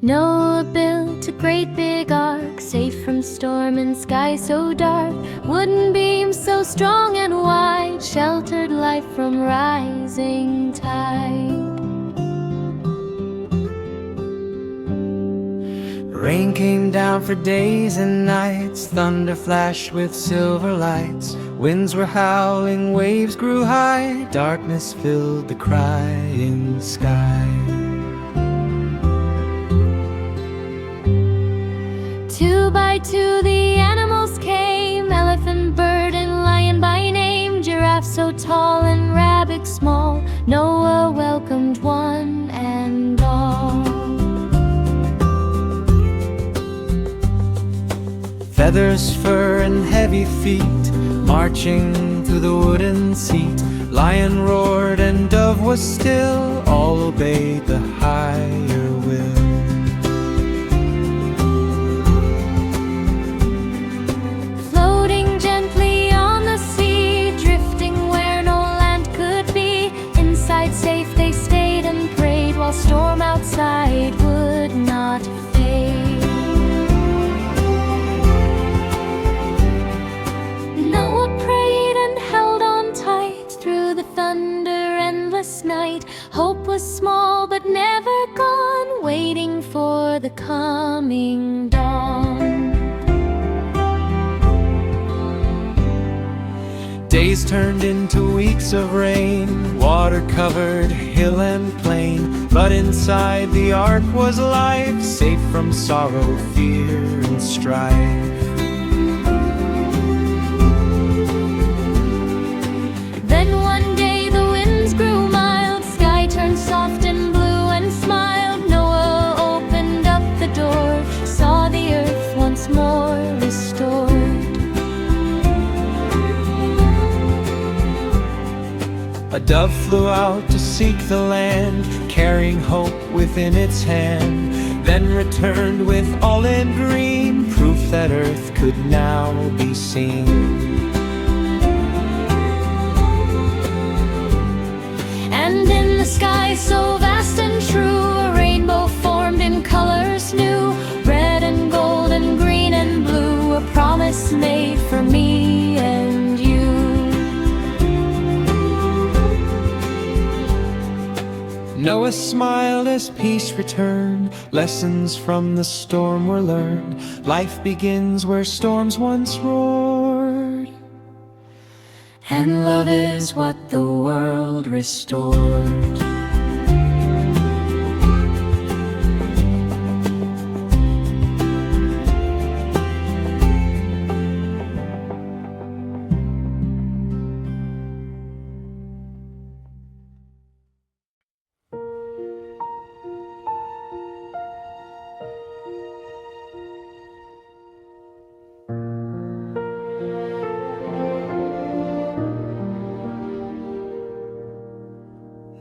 Noah built a great big ark, safe from storm and sky so dark. Wooden beams so strong and wide sheltered life from rising tide. Rain came down for days and nights, thunder flashed with silver lights. Winds were howling, waves grew high, darkness filled the crying sky. 2 by 2 the animals came, elephant, bird, and lion by name. Giraffe so tall and rabbit small, Noah welcomed one and all. Feathers, fur, and heavy feet, marching through the wooden seat. Lion roared and dove was still, all obeyed the higher will. Floating gently on the sea, drifting where no land could be. Inside safe they stayed and prayed, while storm outside would not fade. Noah prayed and held on tight through the thunder endless night. Hope was small but never gone, waiting for the coming dawn. Days turned into weeks of rain, water covered hill and plain. But inside the ark was life, safe from sorrow, fear, and strife. Then one day the winds grew mild, sky turned soft and blue and smiled. Noah opened up the door, saw the earth once more restored. A dove flew out to seek the land, carrying hope within its hand. Then returned with olive green, proof that earth could now be seen. And in the sky so vast and true, a rainbow formed in colors new. Red and gold and green and blue, a promise made for me and you. Noah smiled as peace returned. Lessons from the storm were learned. Life begins where storms once roared, and love is what the world restored.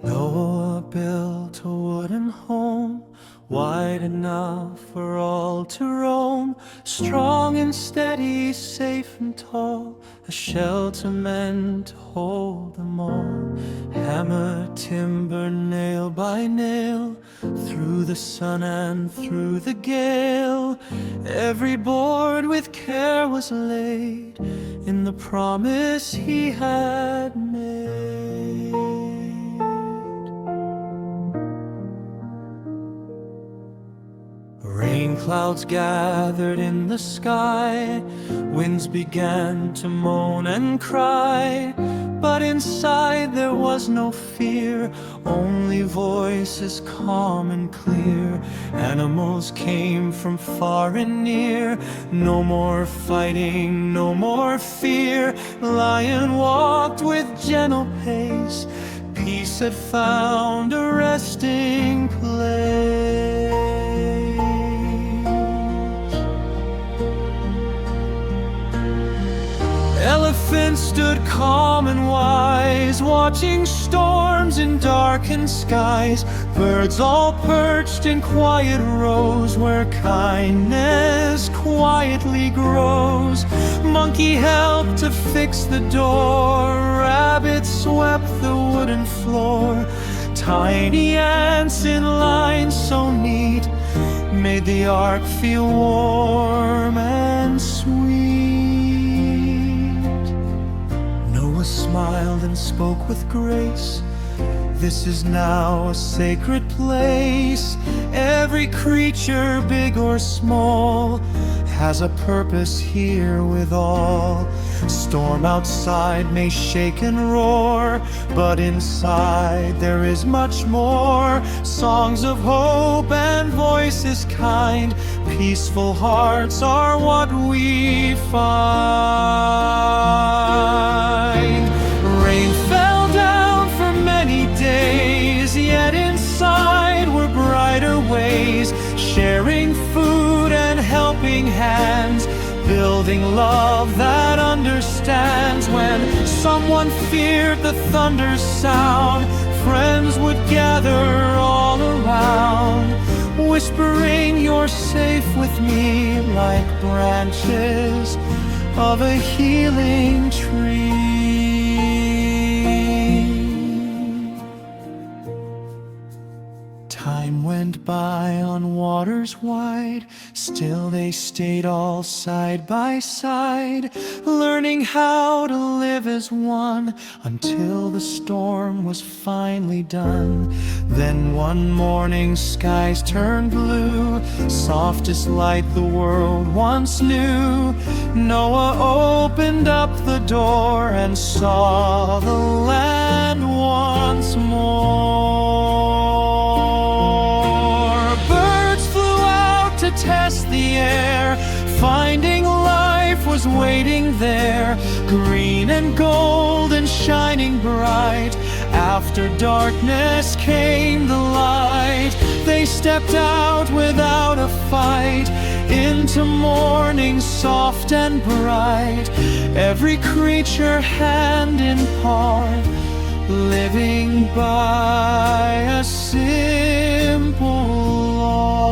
Noah built a wooden home, wide enough for all to roam. Strong and steady, safe and tall, a shelter meant to hold them all. Hammer, timber, nail by nail, through the sun and through the gale. Every board with care was laid in the promise he had made. Rain clouds gathered in the sky, winds began to moan and cry. But inside there was no fear, only voices calm and clear. Animals came from far and near, no more fighting, no more fear. Lion walked with gentle pace, peace had found a resting place. Elephants stood calm and wise, watching storms in darkened skies. Birds all perched in quiet rows, where kindness quietly grows. Monkey helped to fix the door, rabbit swept the wooden floor. Tiny ants in line so neat made the ark feel warm and sweet. Noah smiled and spoke with grace. This is now a sacred place. Every creature, big or small, has a purpose here with all. Storm outside may shake and roar, but inside there is much more. Songs of hope and voices kind, peaceful hearts are what we find. Rain fell down for many days, yet inside were brighter ways. Sharing food and helping hands, building love that understands. When someone feared the thunder's sound, friends would gather all around, whispering, "You're safe with me," like branches of a healing tree. Time went by on waters wide, still they stayed all side by side, learning how to live as one until the storm was finally done. Then one morning skies turned blue, softest light the world once knew. Noah opened up the door and saw the land once more. Test the air, finding life was waiting there, green and gold and shining bright. After darkness came the light. They stepped out without a fight into morning soft and bright. Every creature hand in palm, living by a simple law.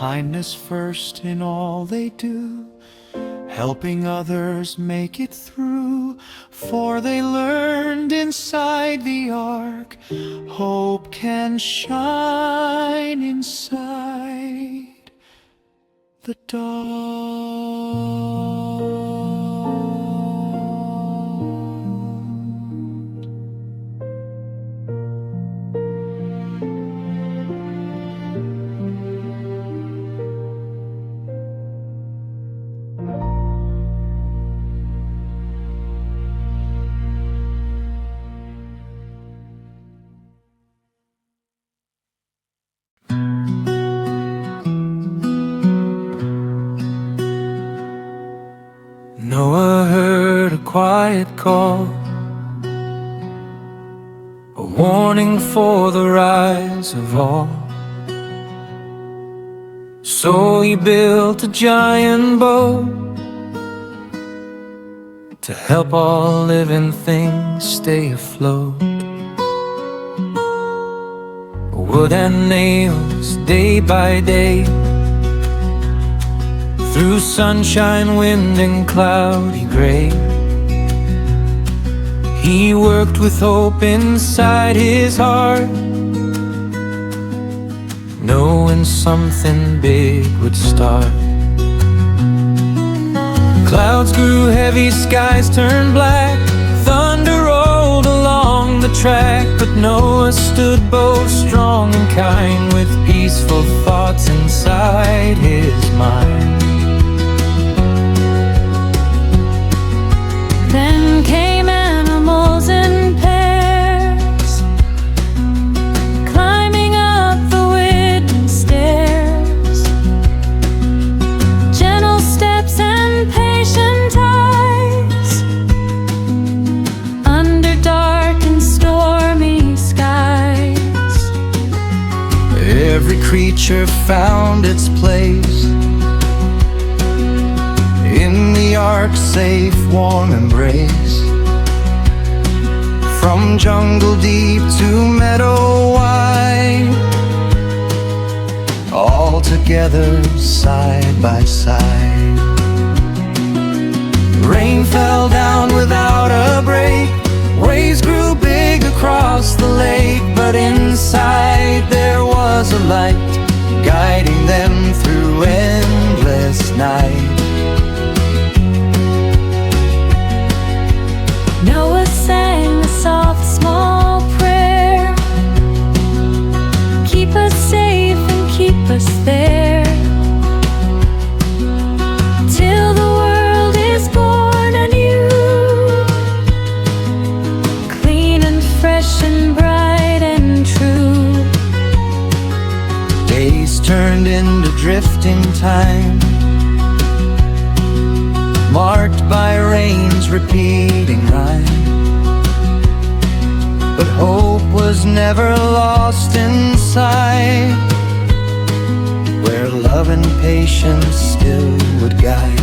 Kindness first in all they do, helping others make it through. For they learned inside the ark, hope can shine inside the dark. Noah heard a quiet call, a warning for the rise of all. So he built a giant boat to help all living things stay afloat. Wood and nails, day by day, through sunshine, wind and cloudy gray. He worked with hope inside his heart, knowing something big would start. Clouds grew heavy, skies turned black, thunder rolled along the track. But Noah stood bold, strong and kind, with peaceful thoughts inside his mind. Then came animals in pairs, climbing up the wooden stairs. Gentle steps and patient eyes, under dark and stormy skies. Every creature found its place in the ark's safe, warm embrace. From jungle deep to meadow wide, all together side by side. Rain fell down without a break, waves grew big across across the lake, but inside there was a light, guiding them through endless night. Noah sang a soft, small prayer. Keep us safe and keep us there, till the world is born anew, clean and fresh and bright and true. Days turned into drifting time, marked by rain's repeating rhyme. But hope was never lost in sight, where love and patience still would guide.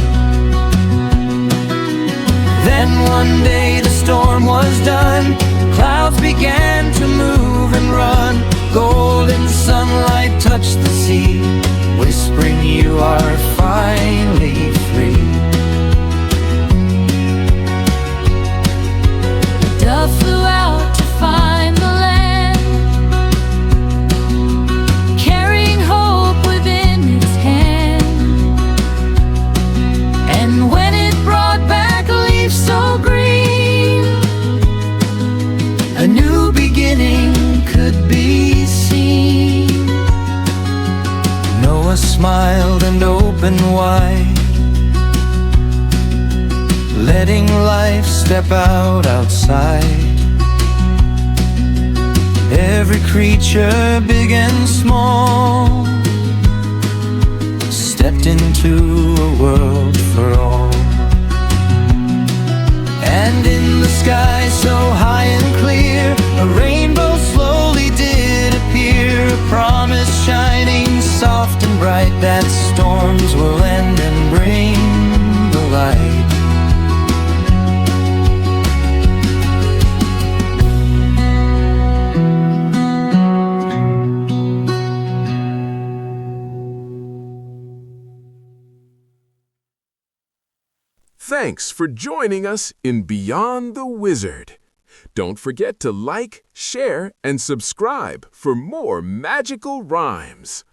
Then one day the storm was done, clouds began to move and run. Golden sunlight touched the sea, whispering, "You are finally free." The dove flew out to find the land, carrying hope within its hand. And when it brought back a leaf so green, A new beginning could be seen. Noah smiled and opened wide, letting life step out outside. Every creature, big and small, stepped into a world for all. And in the sky so high and clear, a rainbow slowly did appear, a promise shining soft and bright, that storms will end and bring the light. Thanks for joining us in Beyond the Wizard. Don't forget to like, share, and subscribe for more magical rhymes.